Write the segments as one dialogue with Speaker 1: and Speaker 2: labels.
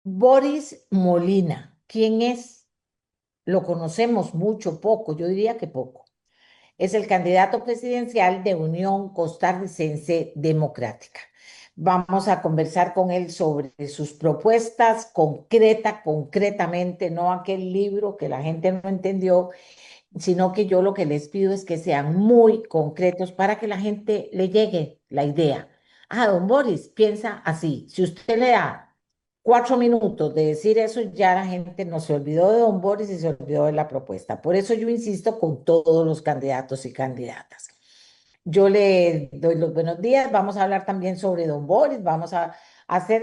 Speaker 1: Boris Molina, ¿quién es? Lo conocemos mucho, poco, yo diría que poco. Es el candidato presidencial de Unión Costarricense Democrática. Vamos a conversar con él sobre sus propuestas concretamente, no aquel libro que la gente no entendió, sino que yo lo que les pido es que sean muy concretos para que la gente le llegue la idea. Ah, don Boris piensa así. Si usted le da 4 minutos de decir eso, ya la gente no se olvidó de don Boris y se olvidó de la propuesta. Por eso yo insisto con todos los candidatos y candidatas. Yo le doy los buenos días. Vamos a hablar también sobre don Boris. Vamos a hacer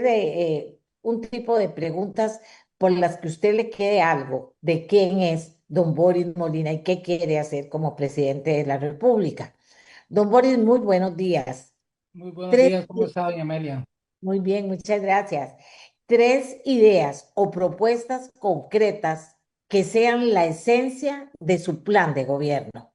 Speaker 1: un tipo de preguntas por las que usted le quede algo de quién es don Boris Molina y qué quiere hacer como presidente de la República. Don Boris, muy buenos días.
Speaker 2: Muy buenos
Speaker 1: Tres,
Speaker 2: días, ¿cómo está, doña Amelia?
Speaker 1: muy bien, muchas gracias. Tres ideas o propuestas concretas que sean la esencia de su plan de gobierno.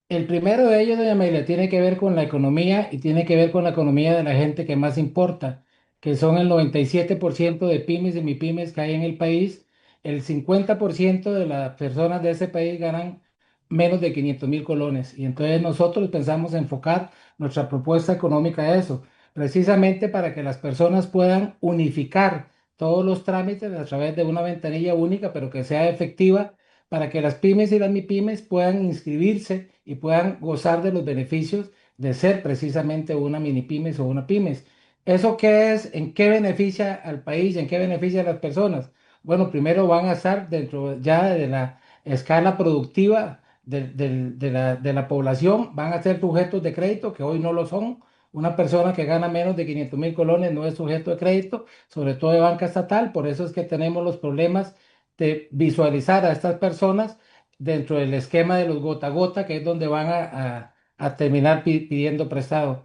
Speaker 2: El primero de ellos, doña Amelia, tiene que ver con la economía y tiene que ver con la economía de la gente que más importa, que son el 97% de pymes y mipymes que hay en el país. El 50% de las personas de ese país ganan menos de 500.000 colones. Y entonces nosotros pensamos enfocar nuestra propuesta económica a eso, precisamente para que las personas puedan unificar todos los trámites a través de una ventanilla única, pero que sea efectiva para que las pymes y las mipymes puedan inscribirse y puedan gozar de los beneficios de ser precisamente una mini pymes o una pymes. ¿Eso qué es? ¿En qué beneficia al país? ¿En qué beneficia a las personas? Bueno, primero van a estar dentro ya de la escala productiva de la población, van a ser sujetos de crédito que hoy no lo son. Una persona que gana menos de 500.000 colones no es sujeto de crédito, sobre todo de banca estatal, por eso es que tenemos los problemas de visualizar a estas personas dentro del esquema de los gota a gota, que es donde van a terminar pidiendo prestado.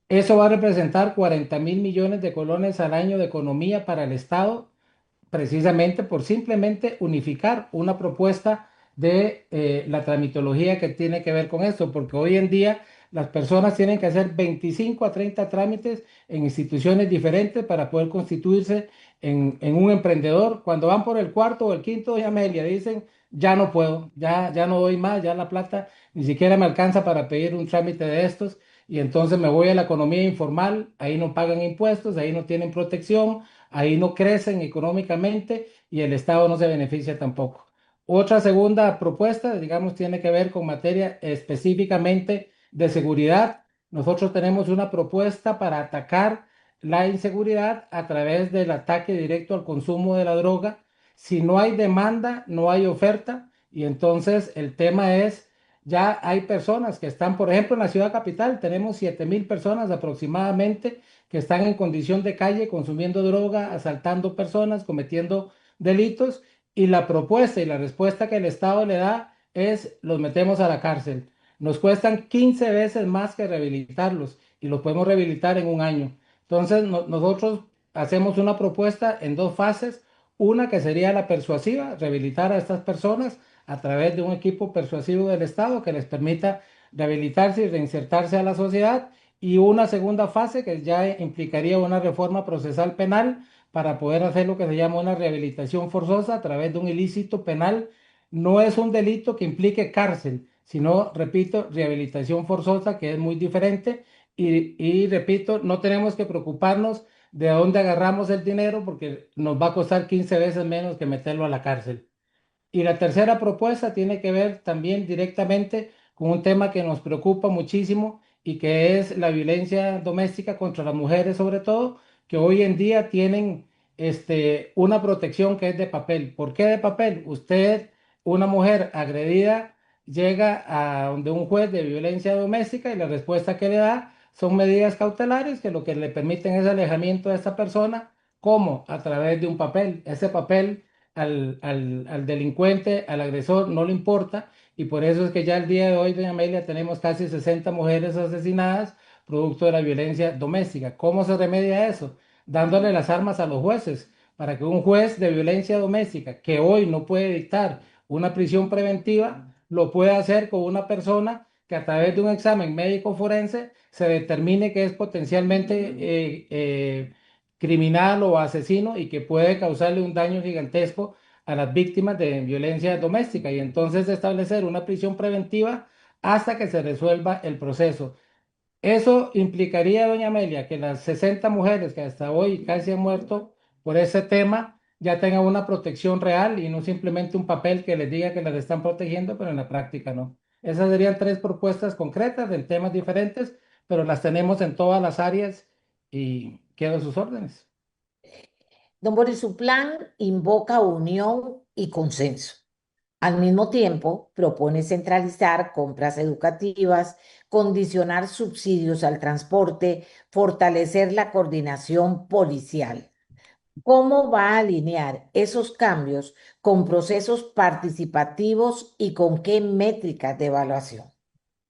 Speaker 2: Eso va a representar 40.000 millones de colones al año de economía para el Estado, precisamente por simplemente unificar una propuesta de la tramitología que tiene que ver con esto, porque hoy en día las personas tienen que hacer 25 a 30 trámites en instituciones diferentes para poder constituirse en un emprendedor. Cuando van por el cuarto o el quinto, ya me le dicen, ya no puedo, ya no doy más, ya la plata ni siquiera me alcanza para pedir un trámite de estos. Y entonces me voy a la economía informal, ahí no pagan impuestos, ahí no tienen protección, ahí no crecen económicamente y el Estado no se beneficia tampoco. Otra segunda propuesta, digamos, tiene que ver con materia específicamente de seguridad. Nosotros tenemos una propuesta para atacar la inseguridad a través del ataque directo al consumo de la droga. Si no hay demanda, no hay oferta y entonces el tema es, ya hay personas que están, por ejemplo, en la ciudad capital, tenemos 7.000 personas aproximadamente que están en condición de calle consumiendo droga, asaltando personas, cometiendo delitos, y la propuesta y la respuesta que el Estado le da es los metemos a la cárcel. Nos cuestan 15 veces más que rehabilitarlos y los podemos rehabilitar en un año. Entonces, nosotros hacemos una propuesta en dos fases. Una que sería la persuasiva, rehabilitar a estas personas a través de un equipo persuasivo del Estado que les permita rehabilitarse y reinsertarse a la sociedad, y una segunda fase que ya implicaría una reforma procesal penal para poder hacer lo que se llama una rehabilitación forzosa a través de un ilícito penal. No es un delito que implique cárcel, sino, repito, rehabilitación forzosa, que es muy diferente. Y repito, no tenemos que preocuparnos de dónde agarramos el dinero porque nos va a costar 15 veces menos que meterlo a la cárcel. Y la tercera propuesta tiene que ver también directamente con un tema que nos preocupa muchísimo y que es la violencia doméstica contra las mujeres, sobre todo, que hoy en día tienen una protección que es de papel. ¿Por qué de papel? Usted, una mujer agredida, llega a donde un juez de violencia doméstica y la respuesta que le da son medidas cautelares que lo que le permiten es alejamiento de esta persona. ¿Cómo? A través de un papel. Ese papel al delincuente, al agresor, no le importa, y por eso es que ya el día de hoy, doña Amelia, tenemos casi 60 mujeres asesinadas producto de la violencia doméstica. ¿Cómo se remedia eso? Dándole las armas a los jueces, para que un juez de violencia doméstica, que hoy no puede dictar una prisión preventiva, lo pueda hacer con una persona que a través de un examen médico forense se determine que es potencialmente criminal o asesino y que puede causarle un daño gigantesco a las víctimas de violencia doméstica y entonces establecer una prisión preventiva hasta que se resuelva el proceso. Eso implicaría, doña Amelia, que las 60 mujeres que hasta hoy casi han muerto por ese tema ya tengan una protección real y no simplemente un papel que les diga que las están protegiendo, pero en la práctica no. Esas serían tres propuestas concretas en temas diferentes, pero las tenemos en todas las áreas y quedo a sus órdenes.
Speaker 1: Don Boris, su plan invoca unión y consenso. Al mismo tiempo, propone centralizar compras educativas, condicionar subsidios al transporte, fortalecer la coordinación policial. ¿Cómo va a alinear esos cambios con procesos participativos y con qué métricas de evaluación?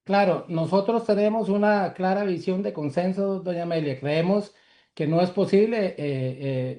Speaker 2: Claro, nosotros tenemos una clara visión de consenso, doña Amelia. Creemos que no es posible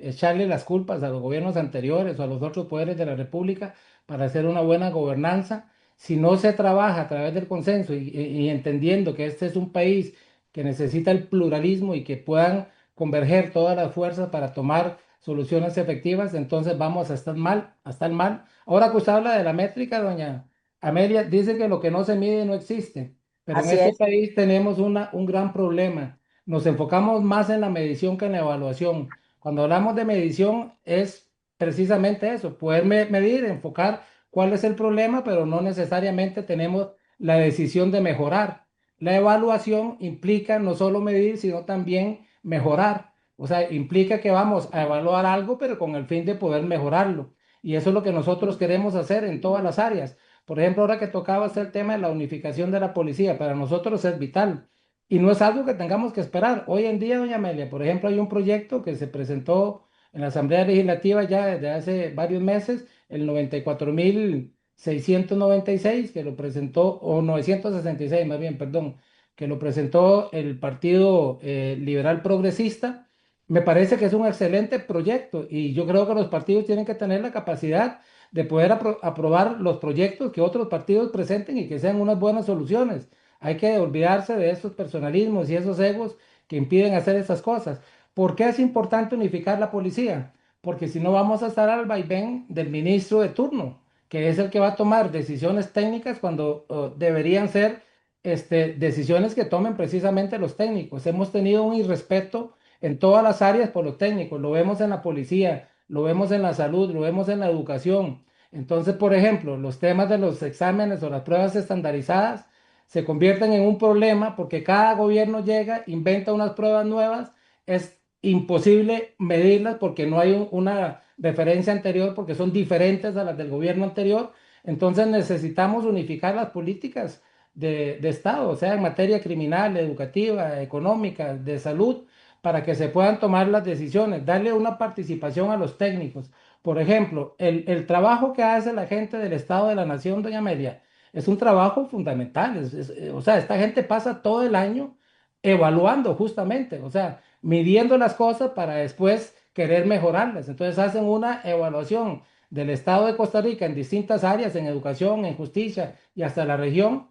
Speaker 2: echarle las culpas a los gobiernos anteriores o a los otros poderes de la República para hacer una buena gobernanza. Si no se trabaja a través del consenso y entendiendo que este es un país que necesita el pluralismo y que puedan converger todas las fuerzas para tomar soluciones efectivas, entonces vamos a estar mal, a estar mal. Ahora que usted habla de la métrica, doña Amelia, dice que lo que no se mide no existe. Pero en
Speaker 1: Así
Speaker 2: este
Speaker 1: es,
Speaker 2: país tenemos un gran problema. Nos enfocamos más en la medición que en la evaluación. Cuando hablamos de medición es precisamente eso, poder medir, enfocar cuál es el problema, pero no necesariamente tenemos la decisión de mejorar. La evaluación implica no solo medir, sino también mejorar. O sea, implica que vamos a evaluar algo, pero con el fin de poder mejorarlo. Y eso es lo que nosotros queremos hacer en todas las áreas. Por ejemplo, ahora que tocaba el tema de la unificación de la policía, para nosotros es vital y no es algo que tengamos que esperar. Hoy en día, doña Amelia, por ejemplo, hay un proyecto que se presentó en la Asamblea Legislativa ya desde hace varios meses, el 94.696, que lo presentó, o 966 más bien, perdón, que lo presentó el Partido Liberal Progresista. Me parece que es un excelente proyecto y yo creo que los partidos tienen que tener la capacidad de poder aprobar los proyectos que otros partidos presenten y que sean unas buenas soluciones. Hay que olvidarse de esos personalismos y esos egos que impiden hacer esas cosas. ¿Por qué es importante unificar la policía? Porque si no vamos a estar al vaivén del ministro de turno, que es el que va a tomar decisiones técnicas cuando deberían ser decisiones que tomen precisamente los técnicos. Hemos tenido un irrespeto en todas las áreas por los técnicos. Lo vemos en la policía, lo vemos en la salud, lo vemos en la educación. Entonces, por ejemplo, los temas de los exámenes o las pruebas estandarizadas se convierten en un problema porque cada gobierno llega, inventa unas pruebas nuevas, es imposible medirlas porque no hay una referencia anterior, porque son diferentes a las del gobierno anterior. Entonces necesitamos unificar las políticas de Estado, o sea, en materia criminal, educativa, económica, de salud, para que se puedan tomar las decisiones, darle una participación a los técnicos. Por ejemplo, el trabajo que hace la gente del Estado de la Nación, doña Amelia, es un trabajo fundamental. O sea, esta gente pasa todo el año evaluando justamente, o sea, midiendo las cosas para después querer mejorarlas. Entonces hacen una evaluación del Estado de Costa Rica en distintas áreas, en educación, en justicia y hasta la región,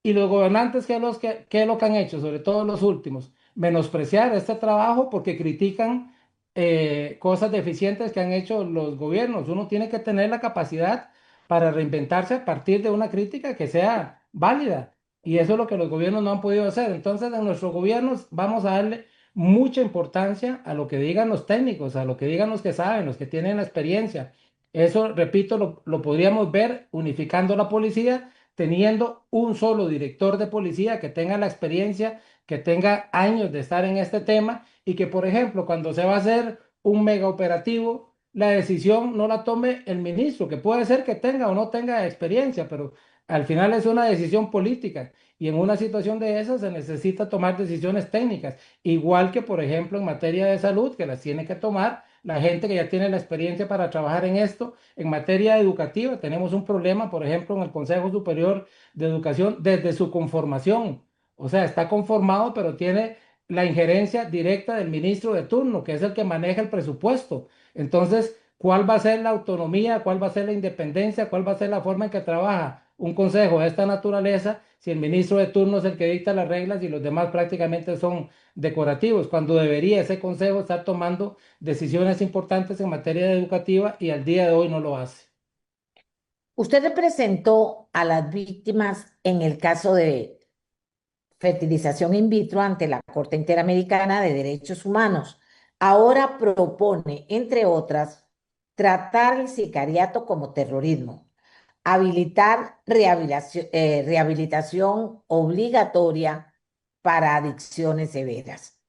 Speaker 2: y los gobernantes, ¿qué es lo que han hecho? Sobre todo los últimos, menospreciar este trabajo porque critican cosas deficientes que han hecho los gobiernos. Uno tiene que tener la capacidad para reinventarse a partir de una crítica que sea válida. Y eso es lo que los gobiernos no han podido hacer. Entonces, en nuestros gobiernos vamos a darle mucha importancia a lo que digan los técnicos, a lo que digan los que saben, los que tienen la experiencia. Eso, repito, lo podríamos ver unificando la policía teniendo un solo director de policía que tenga la experiencia, que tenga años de estar en este tema y que, por ejemplo, cuando se va a hacer un mega operativo, la decisión no la tome el ministro, que puede ser que tenga o no tenga experiencia, pero al final es una decisión política y en una situación de esas se necesita tomar decisiones técnicas, igual que, por ejemplo, en materia de salud, que las tiene que tomar la gente que ya tiene la experiencia para trabajar en esto. En materia educativa tenemos un problema, por ejemplo, en el Consejo Superior de Educación desde su conformación. O sea, está conformado, pero tiene la injerencia directa del ministro de turno, que es el que maneja el presupuesto. Entonces, ¿cuál va a ser la autonomía? ¿Cuál va a ser la independencia? ¿Cuál va a ser la forma en que trabaja un consejo de esta naturaleza si el ministro de turno es el que dicta las reglas y los demás prácticamente son decorativos, cuando debería ese consejo estar tomando decisiones importantes en materia educativa y al día de hoy no lo hace?
Speaker 1: Usted representó a las víctimas en el caso de fertilización in vitro ante la Corte Interamericana de Derechos Humanos. Ahora propone, entre otras, tratar el sicariato como terrorismo, habilitar rehabilitación obligatoria para adicciones severas.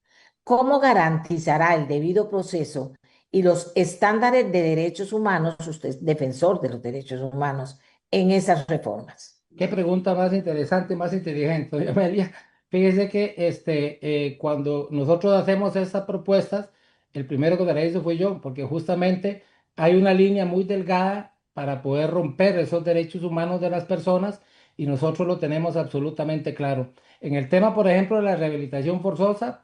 Speaker 1: ¿Cómo garantizará el debido proceso y los estándares de derechos humanos, usted es defensor de los derechos humanos, en esas reformas?
Speaker 2: Qué pregunta más interesante, más inteligente, doña Amelia. Fíjese que cuando nosotros hacemos estas propuestas, el primero que la hizo fui yo, porque justamente hay una línea muy delgada para poder romper esos derechos humanos de las personas y nosotros lo tenemos absolutamente claro. En el tema, por ejemplo, de la rehabilitación forzosa,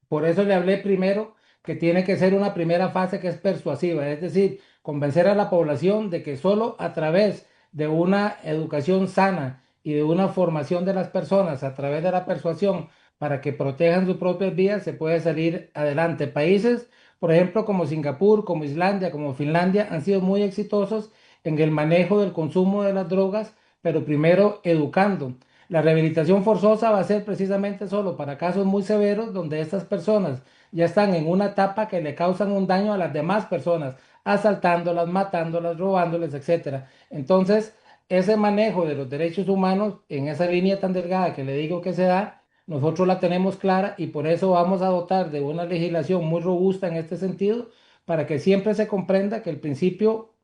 Speaker 2: por eso le hablé primero que tiene que ser una primera fase que es persuasiva, es decir, convencer a la población de que solo a través de una educación sana y de una formación de las personas a través de la persuasión para que protejan sus propias vidas se puede salir adelante. Países, por ejemplo, como Singapur, como Islandia, como Finlandia, han sido muy exitosos en el manejo del consumo de las drogas, pero primero educando. La rehabilitación forzosa va a ser precisamente solo para casos muy severos donde estas personas ya están en una etapa que le causan un daño a las demás personas, asaltándolas, matándolas, robándoles, etcétera. Entonces, ese manejo de los derechos humanos en esa línea tan delgada que le digo que se da, nosotros la tenemos clara y por eso vamos a dotar de una legislación muy robusta en este sentido, para que siempre se comprenda que el principio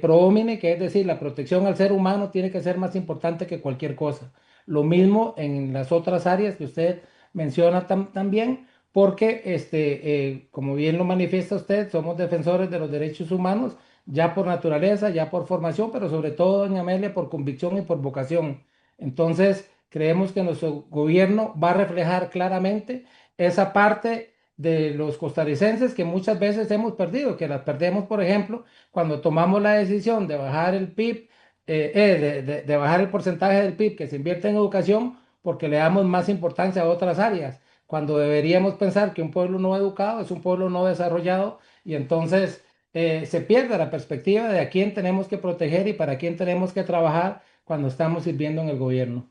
Speaker 2: proomine, que es decir, la protección al ser humano tiene que ser más importante que cualquier cosa. Lo mismo en las otras áreas que usted menciona también, porque como bien lo manifiesta usted, somos defensores de los derechos humanos, ya por naturaleza, ya por formación, pero sobre todo, doña Amelia, por convicción y por vocación. Entonces, creemos que nuestro gobierno va a reflejar claramente esa parte de los costarricenses que muchas veces hemos perdido, que las perdemos, por ejemplo, cuando tomamos la decisión de bajar el PIB, de bajar el porcentaje del PIB que se invierte en educación, porque le damos más importancia a otras áreas, cuando deberíamos pensar que un pueblo no educado es un pueblo no desarrollado y entonces se pierde la perspectiva de a quién tenemos que proteger y para quién tenemos que trabajar cuando estamos sirviendo en el gobierno.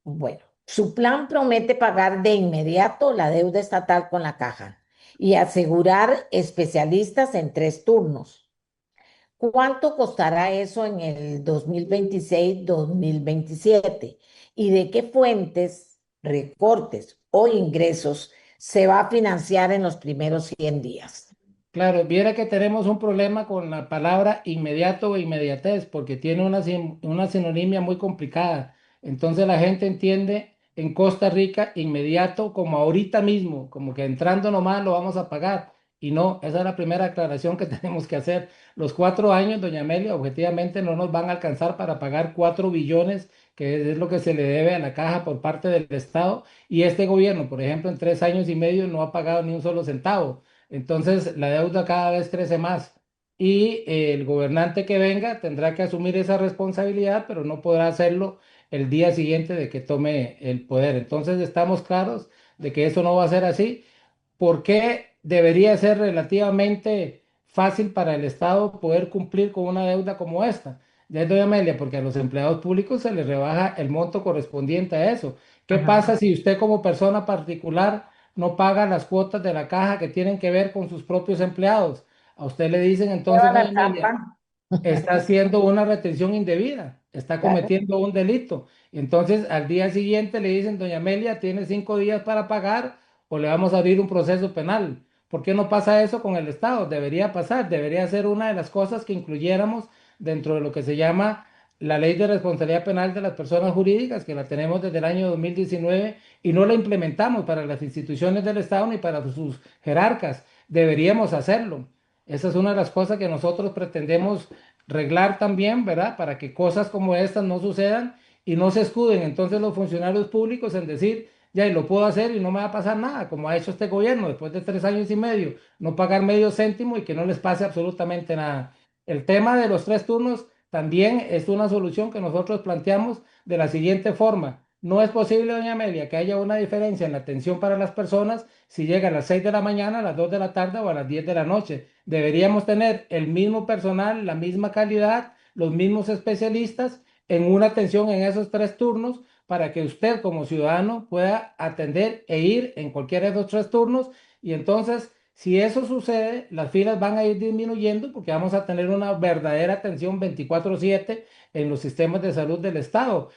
Speaker 1: Bueno, su plan promete pagar de inmediato la deuda estatal con la caja y asegurar especialistas en 3 turnos. ¿Cuánto costará eso en el 2026-2027? ¿Y de qué fuentes, recortes o ingresos se va a financiar en los primeros 100 días?
Speaker 2: Claro, viera que tenemos un problema con la palabra inmediato o inmediatez, porque tiene una sinonimia muy complicada. Entonces la gente entiende en Costa Rica inmediato como ahorita mismo, como que entrando nomás lo vamos a pagar. Y no, esa es la primera aclaración que tenemos que hacer. Los 4 años, doña Amelia, objetivamente no nos van a alcanzar para pagar 4 billones, que es lo que se le debe a la caja por parte del Estado. Y este gobierno, por ejemplo, en 3 años y medio no ha pagado ni un solo centavo. Entonces, la deuda cada vez crece más y el gobernante que venga tendrá que asumir esa responsabilidad, pero no podrá hacerlo el día siguiente de que tome el poder. Entonces, estamos claros de que eso no va a ser así. ¿Por qué debería ser relativamente fácil para el Estado poder cumplir con una deuda como esta? Ya doy Amelia, porque a los empleados públicos se les rebaja el monto correspondiente a eso. ¿Qué
Speaker 1: Ajá.
Speaker 2: pasa si usted como persona particular no paga las cuotas de la caja que tienen que ver con sus propios empleados? A usted le dicen entonces,
Speaker 1: Lleva
Speaker 2: doña
Speaker 1: la
Speaker 2: Amelia,
Speaker 1: trampa.
Speaker 2: está haciendo una retención indebida, está
Speaker 1: Claro.
Speaker 2: cometiendo un delito. Entonces, al día siguiente le dicen, doña Amelia, tiene 5 días para pagar o le vamos a abrir un proceso penal. ¿Por qué no pasa eso con el Estado? Debería pasar, debería ser una de las cosas que incluyéramos dentro de lo que se llama la ley de responsabilidad penal de las personas jurídicas, que la tenemos desde el año 2019 y no la implementamos para las instituciones del Estado ni para sus jerarcas. Deberíamos hacerlo. Esa es una de las cosas que nosotros pretendemos reglar también, ¿verdad? Para que cosas como estas no sucedan y no se escuden entonces los funcionarios públicos en decir, ya, y lo puedo hacer y no me va a pasar nada, como ha hecho este gobierno después de 3 años y medio, no pagar medio céntimo y que no les pase absolutamente nada. El tema de los 3 turnos también es una solución que nosotros planteamos de la siguiente forma. No es posible, doña Amelia, que haya una diferencia en la atención para las personas si llega a las 6 de la mañana, a las 2 de la tarde o a las 10 de la noche. Deberíamos tener el mismo personal, la misma calidad, los mismos especialistas en una atención en esos tres turnos para que usted como ciudadano pueda atender e ir en cualquiera de esos tres turnos. Y entonces, si eso sucede, las filas van a ir disminuyendo porque vamos a tener una verdadera atención 24/7 en los sistemas de salud del Estado.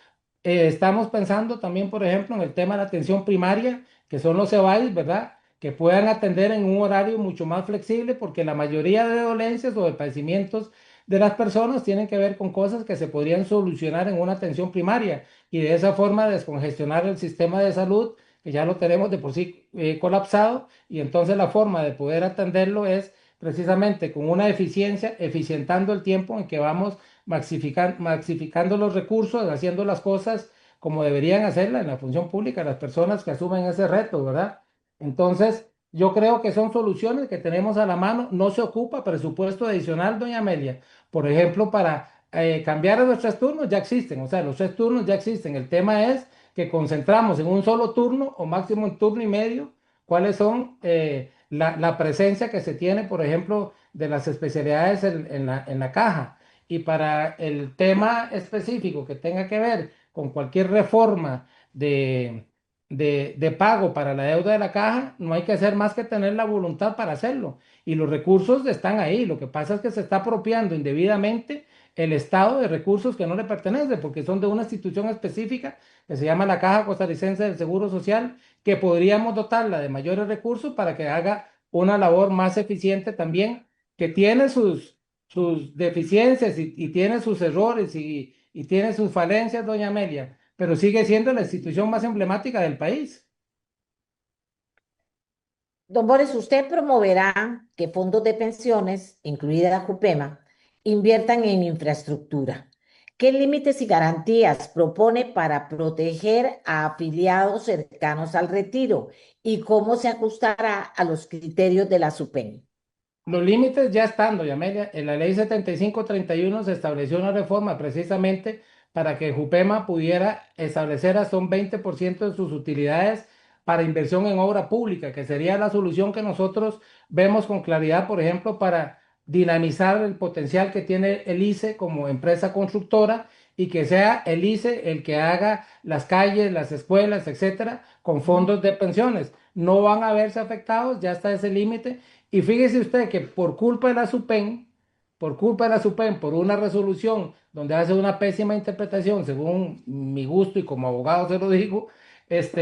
Speaker 2: Estamos pensando también, por ejemplo, en el tema de la atención primaria, que son los CEBAIS, ¿verdad? Que puedan atender en un horario mucho más flexible, porque la mayoría de dolencias o de padecimientos de las personas tienen que ver con cosas que se podrían solucionar en una atención primaria y de esa forma descongestionar el sistema de salud, que ya lo tenemos de por sí colapsado, y entonces la forma de poder atenderlo es precisamente con una eficiencia, eficientando el tiempo en que vamos maxificando los recursos, haciendo las cosas como deberían hacerla en la función pública, las personas que asumen ese reto, ¿verdad? Entonces, yo creo que son soluciones que tenemos a la mano. No se ocupa presupuesto adicional, doña Amelia. Por ejemplo, para cambiar a los tres turnos ya existen, o sea, los tres turnos ya existen. El tema es que concentramos en un solo turno o máximo un turno y medio cuáles son la presencia que se tiene, por ejemplo, de las especialidades en la caja. Y para el tema específico que tenga que ver con cualquier reforma de pago para la deuda de la caja, no hay que hacer más que tener la voluntad para hacerlo. Y los recursos están ahí. Lo que pasa es que se está apropiando indebidamente el Estado de recursos que no le pertenecen, porque son de una institución específica que se llama la Caja Costarricense del Seguro Social, que podríamos dotarla de mayores recursos para que haga una labor más eficiente también, que tiene sus deficiencias y tiene sus errores y tiene sus falencias, doña Amelia, pero sigue siendo la institución más emblemática del país.
Speaker 1: Don Boris, usted promoverá que fondos de pensiones, incluida la JUPEMA, inviertan en infraestructura. ¿Qué límites y garantías propone para proteger a afiliados cercanos al retiro y cómo se ajustará a los criterios de la SUPEM?
Speaker 2: Los límites ya están, doña Amelia. En la ley 7531 se estableció una reforma precisamente para que Jupema pudiera establecer hasta un 20% de sus utilidades para inversión en obra pública, que sería la solución que nosotros vemos con claridad, por ejemplo, para dinamizar el potencial que tiene el ICE como empresa constructora y que sea el ICE el que haga las calles, las escuelas, etcétera, con fondos de pensiones. No van a verse afectados, ya está ese límite y fíjese usted que por culpa de la SUPEM, por una resolución donde hace una pésima interpretación, según mi gusto y como abogado se lo digo, es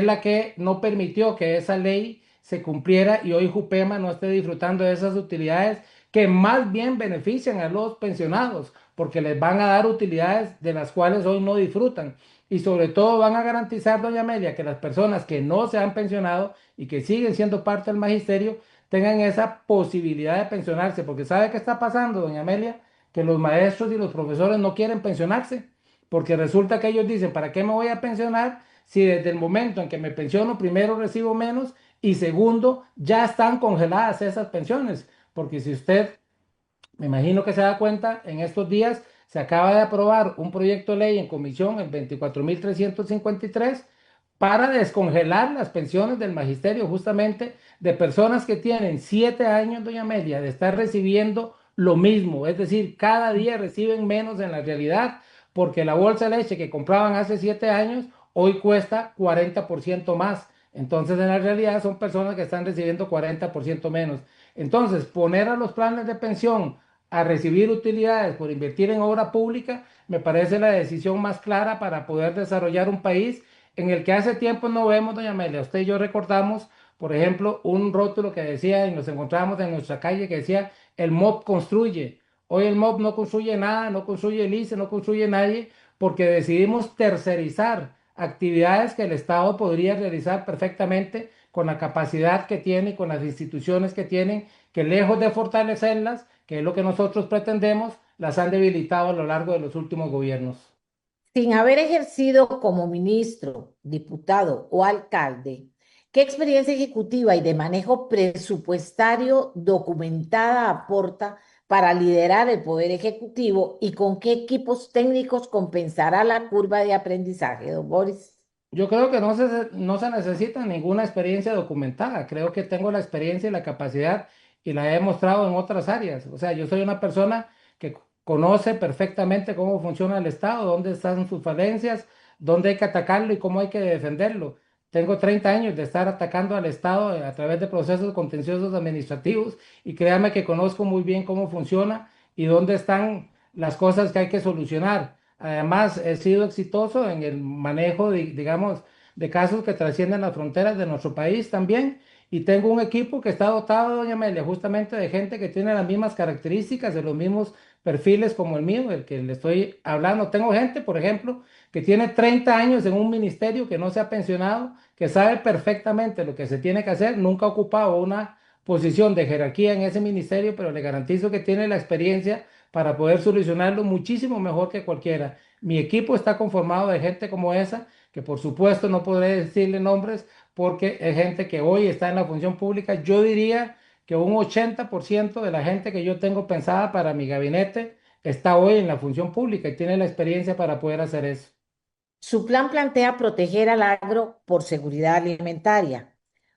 Speaker 2: la que no permitió que esa ley se cumpliera y hoy Jupema no esté disfrutando de esas utilidades que más bien benefician a los pensionados, porque les van a dar utilidades de las cuales hoy no disfrutan. Y sobre todo van a garantizar, doña Amelia, que las personas que no se han pensionado y que siguen siendo parte del magisterio tengan esa posibilidad de pensionarse, porque ¿sabe qué está pasando, doña Amelia? Que los maestros y los profesores no quieren pensionarse, porque resulta que ellos dicen, ¿para qué me voy a pensionar si desde el momento en que me pensiono, primero recibo menos y segundo, ya están congeladas esas pensiones? Porque si usted, me imagino que se da cuenta, en estos días se acaba de aprobar un proyecto de ley en comisión, el 24.353, para descongelar las pensiones del magisterio, justamente de personas que tienen 7 años, doña Amelia, de estar recibiendo lo mismo, es decir, cada día reciben menos en la realidad, porque la bolsa de leche que compraban hace 7 años, hoy cuesta 40% más. Entonces, en la realidad son personas que están recibiendo 40% menos. Entonces, poner a los planes de pensión a recibir utilidades por invertir en obra pública, me parece la decisión más clara para poder desarrollar un país en el que hace tiempo no vemos, doña Amelia. Usted y yo recordamos, por ejemplo, un rótulo que decía, y nos encontrábamos en nuestra calle, que decía, el MOB construye. Hoy el MOB no construye nada, no construye el ICE, no construye nadie, porque decidimos tercerizar actividades que el Estado podría realizar perfectamente con la capacidad que tiene y con las instituciones que tienen, que lejos de fortalecerlas, que es lo que nosotros pretendemos, las han debilitado a lo largo de los últimos gobiernos.
Speaker 1: Sin haber ejercido como ministro, diputado o alcalde, ¿qué experiencia ejecutiva y de manejo presupuestario documentada aporta para liderar el poder ejecutivo y con qué equipos técnicos compensará la curva de aprendizaje, don Boris?
Speaker 2: Yo creo que no se necesita ninguna experiencia documentada. Creo que tengo la experiencia y la capacidad y la he demostrado en otras áreas. O sea, yo soy una persona que conoce perfectamente cómo funciona el Estado, dónde están sus falencias, dónde hay que atacarlo y cómo hay que defenderlo. Tengo 30 años de estar atacando al Estado a través de procesos contenciosos administrativos y créame que conozco muy bien cómo funciona y dónde están las cosas que hay que solucionar. Además, he sido exitoso en el manejo, digamos, de casos que trascienden las fronteras de nuestro país también. Y tengo un equipo que está dotado, doña Amelia, justamente de gente que tiene las mismas características, de los mismos perfiles como el mío, el que le estoy hablando. Tengo gente, por ejemplo, que tiene 30 años en un ministerio que no se ha pensionado, que sabe perfectamente lo que se tiene que hacer, nunca ha ocupado una posición de jerarquía en ese ministerio, pero le garantizo que tiene la experiencia para poder solucionarlo muchísimo mejor que cualquiera. Mi equipo está conformado de gente como esa, que por supuesto no podré decirle nombres porque es gente que hoy está en la función pública. Yo diría que un 80% de la gente que yo tengo pensada para mi gabinete está hoy en la función pública y tiene la experiencia para poder hacer eso.
Speaker 1: Su plan plantea proteger al agro por seguridad alimentaria.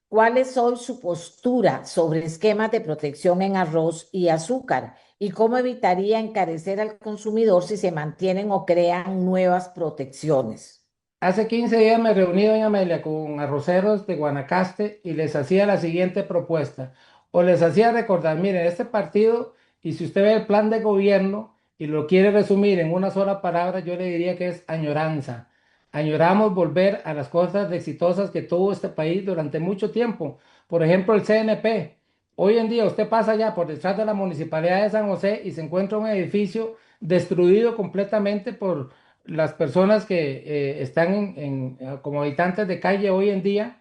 Speaker 1: ¿Cuál es hoy su postura sobre esquemas de protección en arroz y azúcar? ¿Y cómo evitaría encarecer al consumidor si se mantienen o crean nuevas protecciones?
Speaker 2: Hace 15 días me reuní, doña Amelia, con arroceros de Guanacaste y les hacía la siguiente propuesta. O les hacía recordar, miren, este partido, y si usted ve el plan de gobierno y lo quiere resumir en una sola palabra, yo le diría que es añoranza. Añoramos volver a las cosas exitosas que tuvo este país durante mucho tiempo. Por ejemplo, el CNP. Hoy en día usted pasa ya por detrás de la Municipalidad de San José y se encuentra un edificio destruido completamente por las personas que están como habitantes de calle hoy en día.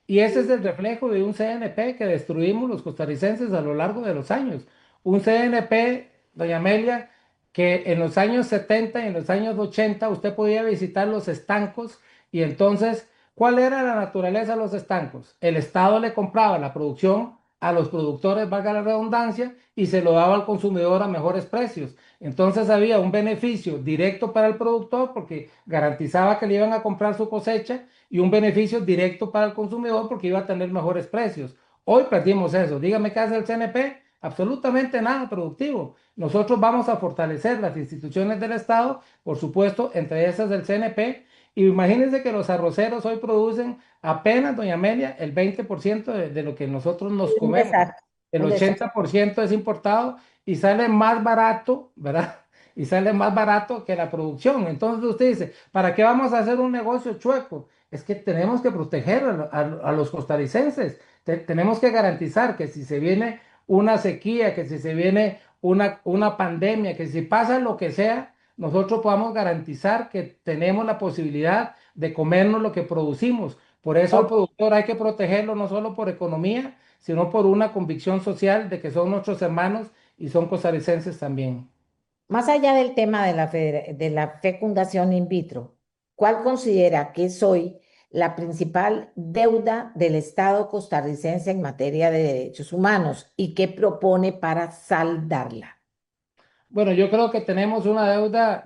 Speaker 2: Y ese es el reflejo de un CNP que destruimos los costarricenses a lo largo de los años. Un CNP, doña Amelia, que en los años 70 y en los años 80 usted podía visitar los estancos y entonces, ¿cuál era la naturaleza de los estancos? El Estado le compraba la producción a los productores, valga la redundancia, y se lo daba al consumidor a mejores precios. Entonces había un beneficio directo para el productor porque garantizaba que le iban a comprar su cosecha y un beneficio directo para el consumidor porque iba a tener mejores precios. Hoy perdimos eso. Dígame qué hace el CNP. Absolutamente nada productivo. Nosotros vamos a fortalecer las instituciones del Estado, por supuesto, entre esas el CNP. Y imagínense que los arroceros hoy producen apenas, doña Amelia, el 20% de lo que nosotros nos
Speaker 1: Un
Speaker 2: comemos.
Speaker 1: desastre,
Speaker 2: El
Speaker 1: un desastre.
Speaker 2: 80% es importado y sale más barato, ¿verdad? Y sale más barato que la producción. Entonces usted dice, ¿para qué vamos a hacer un negocio chueco? Es que tenemos que proteger a los costarricenses. Tenemos que garantizar que si se viene una sequía, que si se viene una pandemia, que si pasa lo que sea, nosotros podamos garantizar que tenemos la posibilidad de comernos lo que producimos. Por eso al
Speaker 1: Ok.
Speaker 2: productor hay que protegerlo no solo por economía, sino por una convicción social de que son nuestros hermanos y son costarricenses también.
Speaker 1: Más allá del tema de de la fecundación in vitro, ¿cuál considera que es hoy la principal deuda del Estado costarricense en materia de derechos humanos y qué propone para saldarla?
Speaker 2: Bueno, yo creo que tenemos una deuda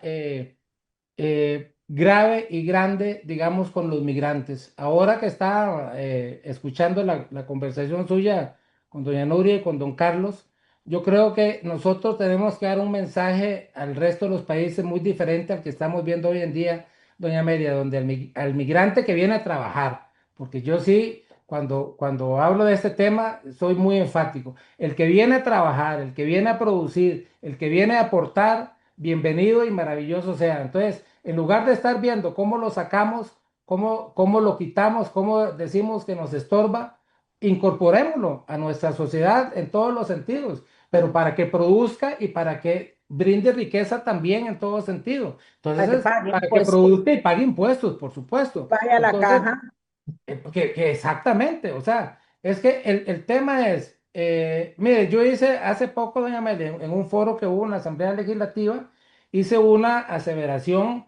Speaker 2: grave y grande, digamos, con los migrantes. Ahora que está escuchando la conversación suya con doña Nuria y con don Carlos, yo creo que nosotros tenemos que dar un mensaje al resto de los países muy diferente al que estamos viendo hoy en día, doña Amelia, donde al migrante que viene a trabajar, porque yo sí, cuando hablo de este tema, soy muy enfático. El que viene a trabajar, el que viene a producir, el que viene a aportar, bienvenido y maravilloso sea. Entonces, en lugar de estar viendo cómo lo sacamos, cómo lo quitamos, cómo decimos que nos estorba, incorporémoslo a nuestra sociedad en todos los sentidos, pero para que produzca y para que brinde riqueza también en todo sentido.
Speaker 1: Para que
Speaker 2: Entonces,
Speaker 1: paguen,
Speaker 2: para que
Speaker 1: pues,
Speaker 2: produzca y pague impuestos, por supuesto.
Speaker 1: vaya a la
Speaker 2: Entonces,
Speaker 1: caja.
Speaker 2: que exactamente, o sea, es que el tema es, mire, yo hice hace poco, doña Amelia, en un foro que hubo en la Asamblea Legislativa, hice una aseveración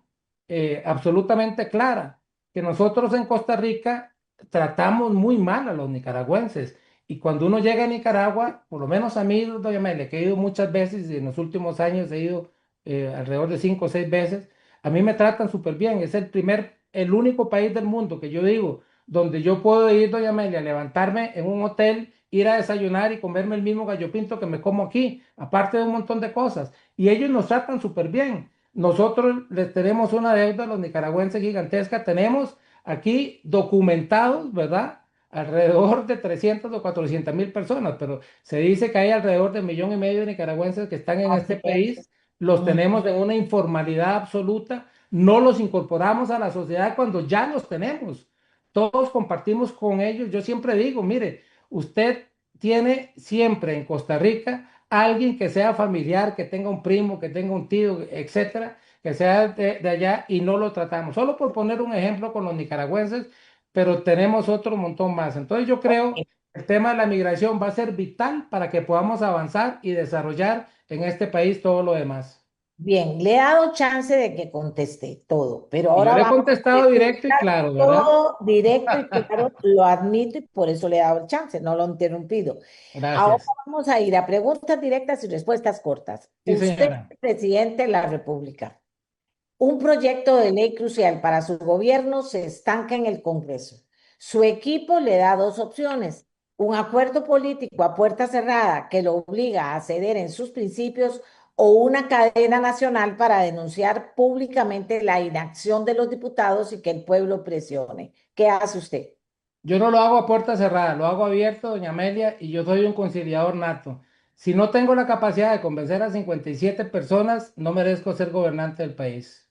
Speaker 2: absolutamente clara, que nosotros en Costa Rica tratamos muy mal a los nicaragüenses Y cuando uno llega a Nicaragua, por lo menos a mí, doña Amelia, que he ido muchas veces, y en los últimos años he ido alrededor de 5 o 6 veces, a mí me tratan súper bien. Es el único país del mundo que yo digo, donde yo puedo ir, doña Amelia, levantarme en un hotel, ir a desayunar y comerme el mismo gallo pinto que me como aquí, aparte de un montón de cosas. Y ellos nos tratan súper bien. Nosotros les tenemos una deuda a los nicaragüenses gigantesca. Tenemos aquí documentados, ¿verdad? Alrededor de 300 o 400 mil personas, pero se dice que hay alrededor de 1,5 millones de nicaragüenses que están en este
Speaker 1: Así es.
Speaker 2: país, los
Speaker 1: Ujú.
Speaker 2: tenemos en una informalidad absoluta, no los incorporamos a la sociedad cuando ya los tenemos. Todos compartimos con ellos. Yo siempre digo, mire, usted tiene siempre en Costa Rica alguien que sea familiar, que tenga un primo, que tenga un tío, etcétera, que sea de allá y no lo tratamos. Solo por poner un ejemplo con los nicaragüenses, pero tenemos otro montón más. Entonces yo creo que el tema de la migración va a ser vital para que podamos avanzar y desarrollar en este país todo lo demás.
Speaker 1: Bien, le he dado chance de que conteste todo, pero
Speaker 2: Y yo
Speaker 1: ahora
Speaker 2: le he
Speaker 1: vamos a
Speaker 2: contestado directo y
Speaker 1: preguntar
Speaker 2: claro, ¿verdad?
Speaker 1: todo directo y claro, lo admito y por eso le he dado chance, no lo he interrumpido. Ahora
Speaker 2: Gracias.
Speaker 1: vamos a ir a preguntas directas y respuestas cortas.
Speaker 2: Sí,
Speaker 1: Usted
Speaker 2: señora.
Speaker 1: es presidente de la República. Un proyecto de ley crucial para su gobierno se estanca en el Congreso. Su equipo le da dos opciones: un acuerdo político a puerta cerrada que lo obliga a ceder en sus principios o una cadena nacional para denunciar públicamente la inacción de los diputados y que el pueblo presione. ¿Qué hace usted?
Speaker 2: Yo no lo hago a puerta cerrada, lo hago abierto, doña Amelia, y yo soy un conciliador nato. Si no tengo la capacidad de convencer a 57 personas, no merezco ser gobernante del país.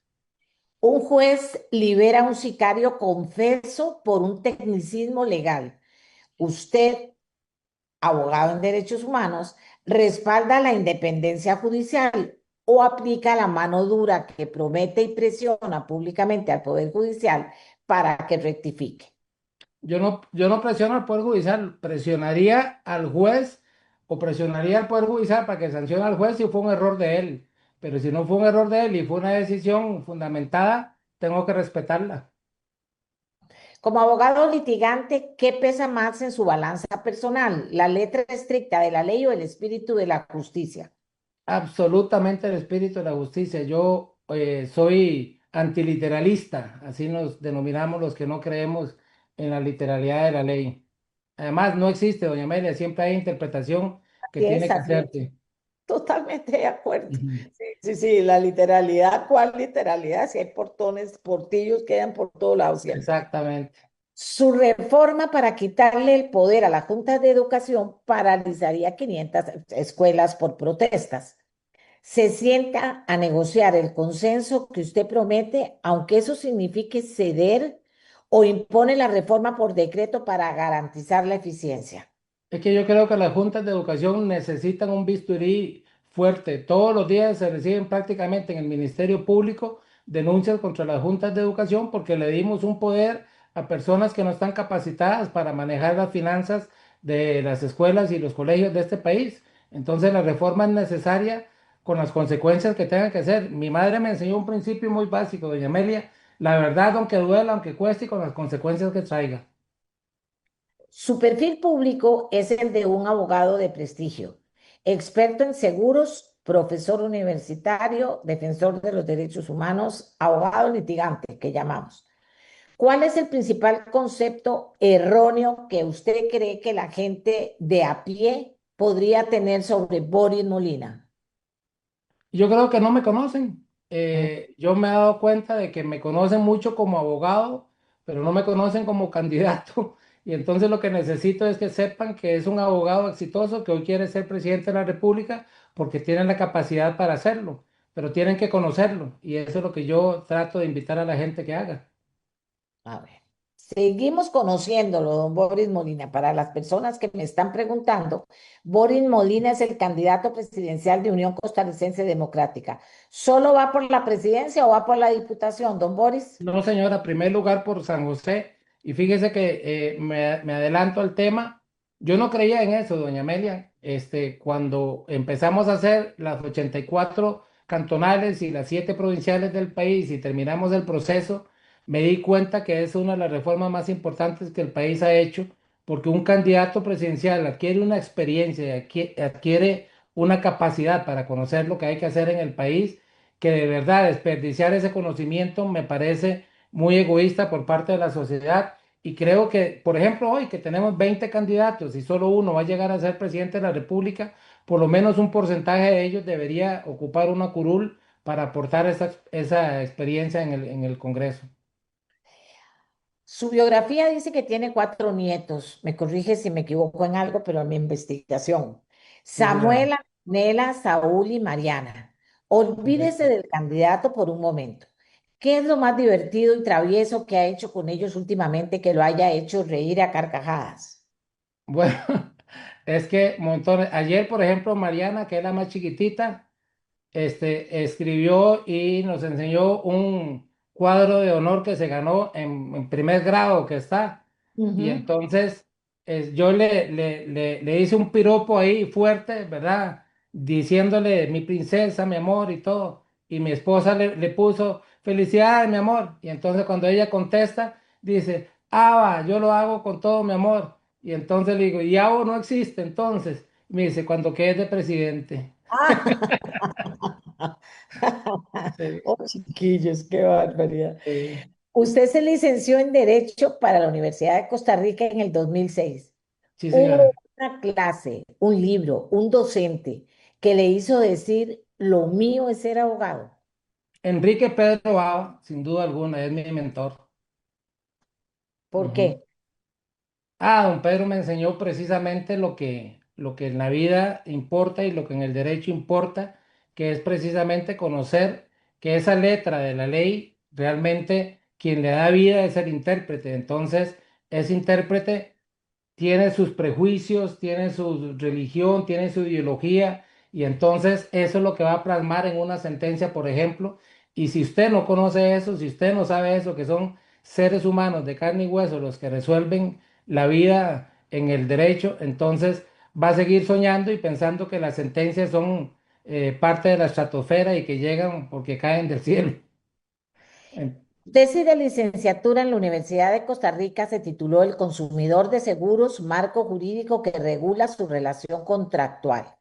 Speaker 1: Un juez libera a un sicario confeso por un tecnicismo legal. Usted, abogado en derechos humanos, respalda la independencia judicial o aplica la mano dura que promete y presiona públicamente al Poder Judicial para que rectifique.
Speaker 2: Yo no presiono al Poder Judicial, presionaría al juez o presionaría al Poder Judicial para que sancione al juez si fue un error de él. Pero si no fue un error de él y fue una decisión fundamentada, tengo que respetarla.
Speaker 1: Como abogado litigante, ¿qué pesa más en su balanza personal? ¿La letra estricta de la ley o el espíritu de la justicia?
Speaker 2: Absolutamente el espíritu de la justicia. Yo soy antiliteralista, así nos denominamos los que no creemos en la literalidad de la ley. Además, no existe, doña Amelia, siempre hay interpretación que
Speaker 1: Así es,
Speaker 2: tiene que
Speaker 1: así es.
Speaker 2: hacerse.
Speaker 1: Totalmente de acuerdo.
Speaker 2: Ujú.
Speaker 1: Sí, sí, sí, la literalidad, ¿cuál literalidad? Si hay portones, portillos quedan por todos lados siempre.
Speaker 2: Exactamente.
Speaker 1: Su reforma para quitarle el poder a la Junta de Educación paralizaría 500 escuelas por protestas. Se sienta a negociar el consenso que usted promete, aunque eso signifique ceder o impone la reforma por decreto para garantizar la eficiencia.
Speaker 2: Es que yo creo que las juntas de educación necesitan un bisturí fuerte. Todos los días se reciben prácticamente en el Ministerio Público denuncias contra las juntas de educación porque le dimos un poder a personas que no están capacitadas para manejar las finanzas de las escuelas y los colegios de este país. Entonces la reforma es necesaria con las consecuencias que tengan que ser. Mi madre me enseñó un principio muy básico, doña Amelia, la verdad aunque duela, aunque cueste y con las consecuencias que traiga.
Speaker 1: Su perfil público es el de un abogado de prestigio, experto en seguros, profesor universitario, defensor de los derechos humanos, abogado litigante, que llamamos. ¿Cuál es el principal concepto erróneo que usted cree que la gente de a pie podría tener sobre Boris Molina?
Speaker 2: Yo creo que no me conocen.
Speaker 1: Mm.
Speaker 2: Yo me he dado cuenta de que me conocen mucho como abogado, pero no me conocen como candidato. Y entonces lo que necesito es que sepan que es un abogado exitoso que hoy quiere ser presidente de la República porque tienen la capacidad para hacerlo, pero tienen que conocerlo. Y eso es lo que yo trato de invitar a la gente que haga.
Speaker 1: A ver, seguimos conociéndolo, don Boris Molina. Para las personas que me están preguntando, Boris Molina es el candidato presidencial de Unión Costarricense Democrática. ¿Solo va por la presidencia o va por la diputación, don Boris?
Speaker 2: No, señora, primer lugar por San José. Y fíjese que me adelanto al tema. Yo no creía en eso, doña Amelia. Cuando empezamos a hacer las 84 cantonales y las 7 provinciales del país y terminamos el proceso, me di cuenta que es una de las reformas más importantes que el país ha hecho, porque un candidato presidencial adquiere una experiencia, adquiere una capacidad para conocer lo que hay que hacer en el país, que de verdad desperdiciar ese conocimiento me parece muy egoísta por parte de la sociedad. Y creo que, por ejemplo, hoy que tenemos 20 candidatos y solo uno va a llegar a ser presidente de la República, por lo menos un porcentaje de ellos debería ocupar una curul para aportar esa experiencia en el Congreso.
Speaker 1: Su biografía dice que tiene 4 nietos. Me corrige si me equivoco en algo, pero en mi investigación.
Speaker 2: Sí, señora.
Speaker 1: Samuel, Nela, Saúl y Mariana. Olvídese
Speaker 2: Correcto.
Speaker 1: del candidato por un momento. ¿Qué es lo más divertido y travieso que ha hecho con ellos últimamente que lo haya hecho reír a carcajadas?
Speaker 2: Bueno, es que montones. Ayer, por ejemplo, Mariana, que es la más chiquitita, escribió y nos enseñó un cuadro de honor que se ganó en primer grado que está. Y
Speaker 1: Ujú.
Speaker 2: entonces yo le hice un piropo ahí fuerte, ¿verdad? Diciéndole mi princesa, mi amor y todo. Y mi esposa le puso felicidades, mi amor. Y entonces cuando ella contesta, dice, va, yo lo hago con todo mi amor. Y entonces le digo, ¿y Avo no existe entonces? Y me dice, cuando quede de presidente. Sí,
Speaker 1: Oh, chiquillos, qué barbaridad.
Speaker 2: sí.
Speaker 1: Usted se licenció en Derecho para la Universidad de Costa Rica en el 2006.
Speaker 2: Sí,
Speaker 1: Hubo
Speaker 2: señora.
Speaker 1: una clase, un libro, un docente que le hizo decir, lo mío es ser abogado.
Speaker 2: Enrique Pedro Baba, sin duda alguna, es mi mentor.
Speaker 1: ¿Por
Speaker 2: Ujú.
Speaker 1: qué?
Speaker 2: Don Pedro me enseñó precisamente lo que en la vida importa y lo que en el derecho importa, que es precisamente conocer que esa letra de la ley realmente quien le da vida es el intérprete. Entonces, ese intérprete tiene sus prejuicios, tiene su religión, tiene su ideología, y entonces eso es lo que va a plasmar en una sentencia, por ejemplo. Y si usted no conoce eso, si usted no sabe eso, que son seres humanos de carne y hueso los que resuelven la vida en el derecho, entonces va a seguir soñando y pensando que las sentencias son parte de la estratosfera y que llegan porque caen del cielo. En-
Speaker 1: Tesis de licenciatura en la Universidad de Costa Rica se tituló El consumidor de seguros, marco jurídico que regula su relación contractual.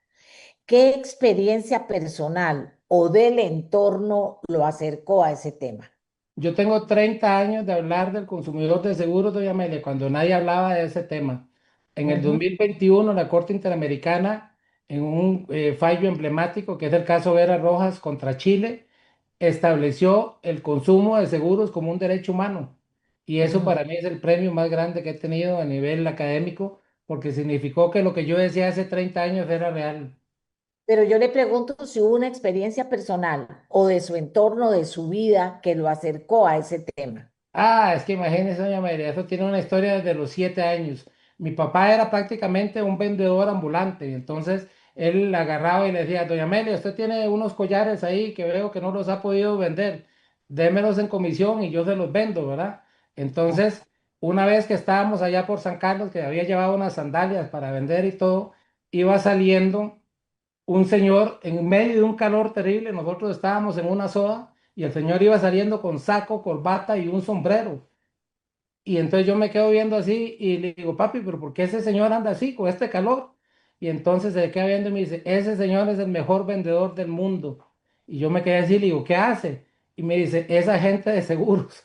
Speaker 1: ¿Qué experiencia personal o del entorno lo acercó a ese tema?
Speaker 2: Yo tengo 30 años de hablar del consumidor de seguros, doña Amelia, cuando nadie hablaba de ese tema. En el
Speaker 1: Ujú,
Speaker 2: 2021, la Corte Interamericana, en un fallo emblemático, que es el caso Vera Rojas contra Chile, estableció el consumo de seguros como un derecho humano. Y eso
Speaker 1: ujú.
Speaker 2: para mí es el premio más grande que he tenido a nivel académico, porque significó que lo que yo decía hace 30 años era real.
Speaker 1: Pero yo le pregunto si hubo una experiencia personal o de su entorno, de su vida, que lo acercó a ese tema.
Speaker 2: Es que imagínese, doña María, eso tiene una historia desde los 7 años. Mi papá era prácticamente un vendedor ambulante, y entonces él agarraba y le decía, doña Amelia, usted tiene unos collares ahí que veo que no los ha podido vender, démelos en comisión y yo se los vendo, ¿verdad? Entonces, una vez que estábamos allá por San Carlos, que había llevado unas sandalias para vender y todo, iba saliendo un señor en medio de un calor terrible, nosotros estábamos en una soda y el señor iba saliendo con saco, corbata y un sombrero. Y entonces yo me quedo viendo así y le digo, papi, pero ¿por qué ese señor anda así con este calor? Y entonces se queda viendo y me dice, ese señor es el mejor vendedor del mundo. Y yo me quedé así y le digo, ¿qué hace? Y me dice, es agente de seguros.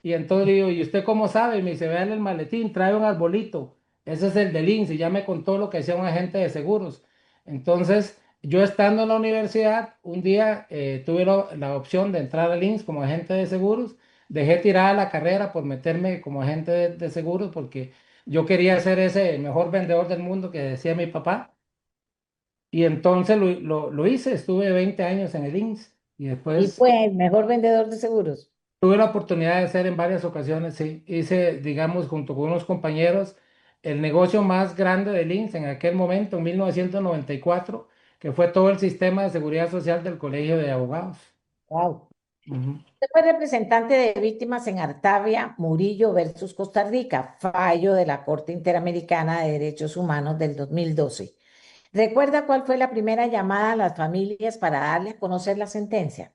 Speaker 2: Y entonces le digo, ¿y usted cómo sabe? Y me dice, vean el maletín, trae un arbolito. Ese es el del INSS y ya me contó lo que hacía un agente de seguros. Entonces, yo estando en la universidad, un día tuve la opción de entrar al INSS como agente de seguros. Dejé tirada la carrera por meterme como agente de seguros porque yo quería ser ese mejor vendedor del mundo que decía mi papá. Y entonces lo hice, estuve 20 años en el INSS y
Speaker 1: Y
Speaker 2: después
Speaker 1: fue el mejor vendedor de seguros.
Speaker 2: tuve la oportunidad de hacer en varias ocasiones, sí. Hice, digamos, junto con unos compañeros, el negocio más grande del INSS en aquel momento, en 1994, que fue todo el sistema de seguridad social del Colegio de Abogados.
Speaker 1: Wow.
Speaker 2: Ujú.
Speaker 1: Usted fue representante de víctimas en Artavia, Murillo versus Costa Rica, fallo de la Corte Interamericana de Derechos Humanos del 2012. ¿Recuerda cuál fue la primera llamada a las familias para darle a conocer la sentencia?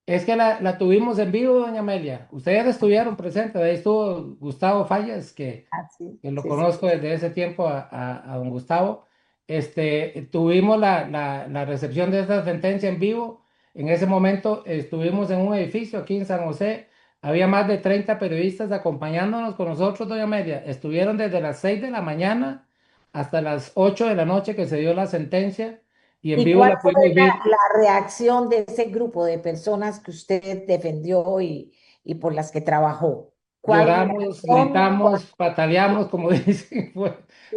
Speaker 2: Es que la tuvimos en vivo, doña Amelia. Ustedes estuvieron presentes, ahí estuvo Gustavo Fallas,
Speaker 1: Ah, sí,
Speaker 2: que lo
Speaker 1: sí, sí.
Speaker 2: conozco desde ese tiempo a don Gustavo. Tuvimos la recepción de esta sentencia en vivo. En ese momento estuvimos en un edificio aquí en San José. Había más de 30 periodistas acompañándonos con nosotros, doña Amelia. Estuvieron desde las 6 de la mañana hasta las 8 de la noche que se dio la sentencia y en
Speaker 1: ¿Y
Speaker 2: vivo
Speaker 1: cuál
Speaker 2: la
Speaker 1: fue
Speaker 2: pudimos ver.
Speaker 1: la reacción de ese grupo de personas que usted defendió y por las que trabajó? ¿Cuál
Speaker 2: Lloramos,
Speaker 1: reacción?
Speaker 2: gritamos, pataleamos, como dicen.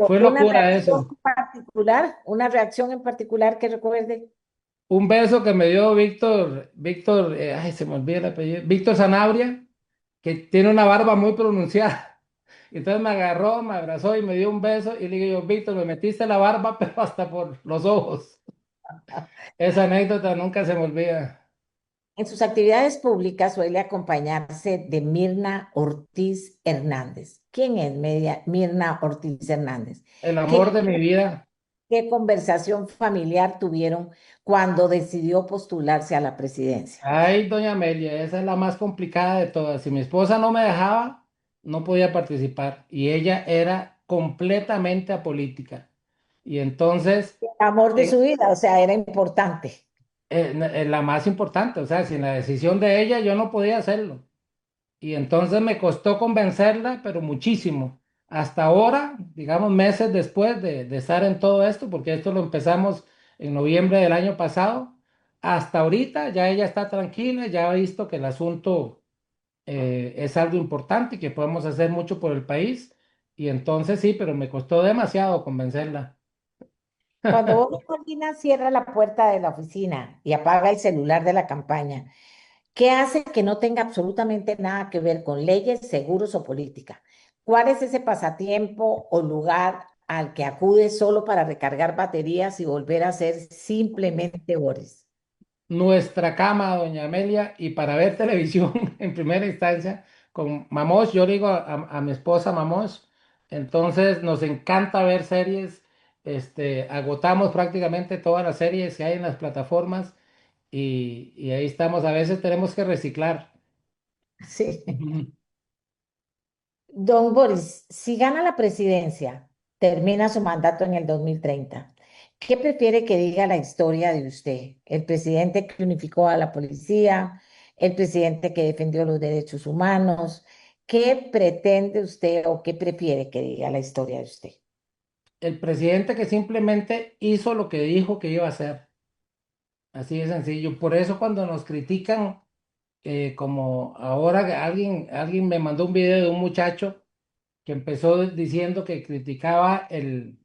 Speaker 2: Fue
Speaker 1: ¿Una
Speaker 2: locura
Speaker 1: reacción
Speaker 2: eso.
Speaker 1: en particular? ¿Una reacción en particular que recuerde?
Speaker 2: Un beso que me dio Víctor, ay, se me olvida el apellido, Víctor Sanabria, que tiene una barba muy pronunciada. Entonces me agarró, me abrazó y me dio un beso y le digo yo, Víctor, me metiste la barba, pero hasta por los ojos. Esa anécdota nunca se me olvida.
Speaker 1: En sus actividades públicas suele acompañarse de Mirna Ortiz Hernández. ¿Quién es Mirna Ortiz Hernández?
Speaker 2: El
Speaker 1: ¿Qué,
Speaker 2: amor de mi vida.
Speaker 1: qué conversación familiar tuvieron cuando decidió postularse a la presidencia?
Speaker 2: Ay, doña Amelia, esa es la más complicada de todas. Si mi esposa no me dejaba, no podía participar. Y ella era completamente apolítica. Y entonces,
Speaker 1: El amor de
Speaker 2: eh,
Speaker 1: su vida, o sea, era importante.
Speaker 2: la más importante, o sea, sin la decisión de ella, yo no podía hacerlo. Y entonces me costó convencerla, pero muchísimo. Hasta ahora, digamos, meses después de estar en todo esto, porque esto lo empezamos en noviembre del año pasado, hasta ahorita ya ella está tranquila, ya ha visto que el asunto es algo importante y que podemos hacer mucho por el país. Y entonces sí, pero me costó demasiado convencerla.
Speaker 1: Cuando vos, Cortina, cierra la puerta de la oficina y apaga el celular de la campaña, ¿qué hace que no tenga absolutamente nada que ver con leyes, seguros o política? ¿Cuál es ese pasatiempo o lugar al que acude solo para recargar baterías y volver a ser simplemente Boris?
Speaker 2: Nuestra cama, doña Amelia, y para ver televisión en primera instancia con Mamos, yo le digo a mi esposa Mamos, entonces nos encanta ver series, agotamos prácticamente todas las series que hay en las plataformas y ahí estamos, a veces tenemos que reciclar.
Speaker 1: Sí.
Speaker 2: Ujú.
Speaker 1: Don Boris, si gana la presidencia, termina su mandato en el 2030. ¿Qué prefiere que diga la historia de usted? ¿El presidente que unificó a la policía? ¿El presidente que defendió los derechos humanos? ¿Qué pretende usted o qué prefiere que diga la historia de usted?
Speaker 2: El presidente que simplemente hizo lo que dijo que iba a hacer, así de sencillo. Por eso cuando nos critican, como ahora que alguien me mandó un video de un muchacho que empezó diciendo que criticaba el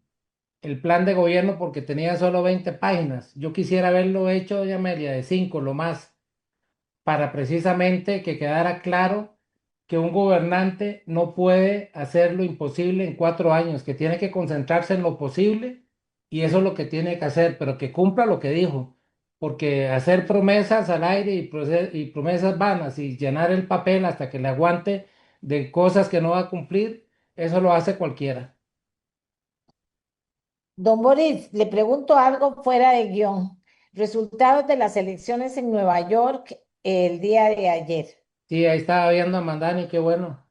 Speaker 2: plan de gobierno porque tenía solo 20 páginas. Yo quisiera haberlo hecho, doña Amelia, de 5 lo más, para precisamente que quedara claro que un gobernante no puede hacer lo imposible en 4 años, que tiene que concentrarse en lo posible y eso es lo que tiene que hacer, pero que cumpla lo que dijo, porque hacer promesas al aire y promesas vanas y llenar el papel hasta que le aguante de cosas que no va a cumplir, eso lo hace cualquiera.
Speaker 1: Don Boris, le pregunto algo fuera de guión. Resultados de las elecciones en Nueva York el día de ayer.
Speaker 2: Sí, ahí estaba viendo a Mandani, qué bueno.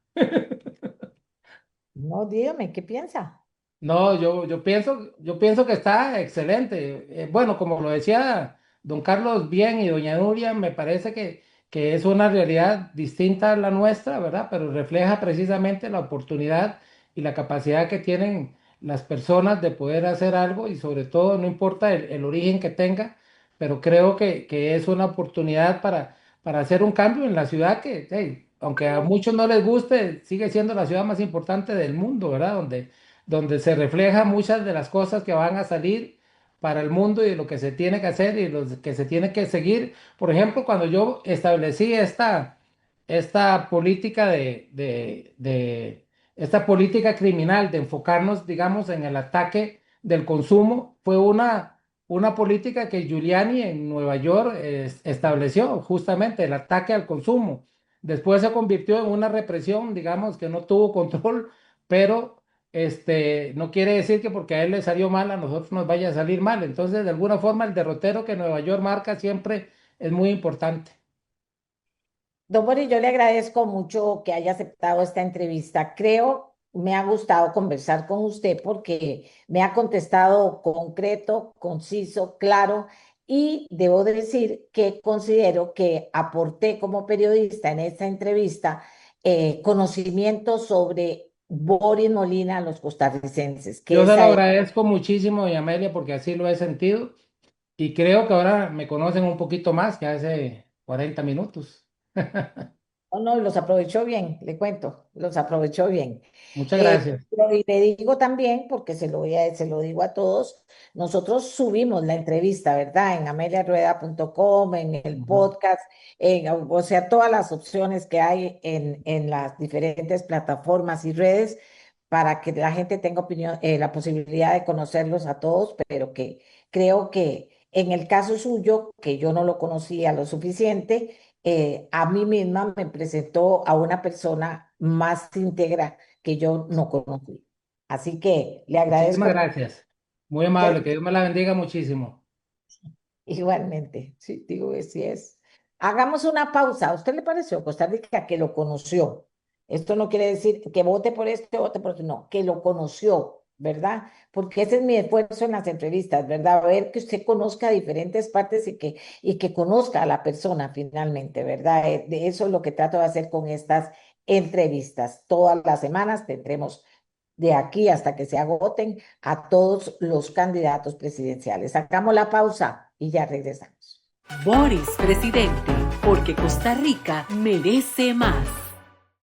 Speaker 1: No, dígame, ¿qué piensa?
Speaker 2: No, yo pienso que está excelente. Bueno, como lo decía don Carlos bien y doña Nuria, me parece que es una realidad distinta a la nuestra, ¿verdad? Pero refleja precisamente la oportunidad y la capacidad que tienen las personas de poder hacer algo y sobre todo, no importa el origen que tenga, pero creo que es una oportunidad para hacer un cambio en la ciudad que, hey, aunque a muchos no les guste, sigue siendo la ciudad más importante del mundo, ¿verdad? Donde se refleja muchas de las cosas que van a salir para el mundo y de lo que se tiene que hacer y lo que se tiene que seguir. Por ejemplo, cuando yo establecí esta política esta política criminal de enfocarnos, digamos, en el ataque del consumo, fue una política que Giuliani en Nueva York estableció, justamente el ataque al consumo. Después se convirtió en una represión, digamos, que no tuvo control, pero no quiere decir que porque a él le salió mal, a nosotros nos vaya a salir mal. Entonces, de alguna forma, el derrotero que Nueva York marca siempre es muy importante.
Speaker 1: Don Boris, yo le agradezco mucho que haya aceptado esta entrevista. Creo, me ha gustado conversar con usted porque me ha contestado concreto, conciso, claro, y debo decir que considero que aporté como periodista en esta entrevista conocimiento sobre Boris Molina a los costarricenses, que
Speaker 2: Yo se lo
Speaker 1: esa es.
Speaker 2: agradezco muchísimo, doña Amelia, porque así lo he sentido y creo que ahora me conocen un poquito más que hace 40 minutos.
Speaker 1: Oh, no, los aprovechó bien, le cuento, los aprovechó bien.
Speaker 2: Muchas gracias.
Speaker 1: Y le digo también, porque se lo digo a todos, nosotros subimos la entrevista, ¿verdad? En ameliarueda.com, en el
Speaker 2: Ujú.
Speaker 1: podcast, o sea, todas las opciones que hay en las diferentes plataformas y redes para que la gente tenga opinión, la posibilidad de conocerlos a todos, pero que creo que en el caso suyo, que yo no lo conocía lo suficiente, a mí misma me presentó a una persona más íntegra que yo no conocí. Así que le
Speaker 2: Muchísimas
Speaker 1: agradezco
Speaker 2: gracias. Muy
Speaker 1: muchas.
Speaker 2: amable, que Dios me la bendiga muchísimo.
Speaker 1: Igualmente, sí, digo que sí es. Hagamos una pausa. ¿A usted le pareció Costa Rica que lo conoció? Esto no quiere decir que vote por este o vote por otro, no, que lo conoció, ¿verdad? Porque ese es mi esfuerzo en las entrevistas, ¿verdad? Ver que usted conozca diferentes partes y que conozca a la persona finalmente, ¿verdad? De eso es lo que trato de hacer con estas entrevistas. Todas las semanas tendremos de aquí hasta que se agoten a todos los candidatos presidenciales. Sacamos la pausa y ya regresamos.
Speaker 3: Boris, presidente, porque Costa Rica merece más.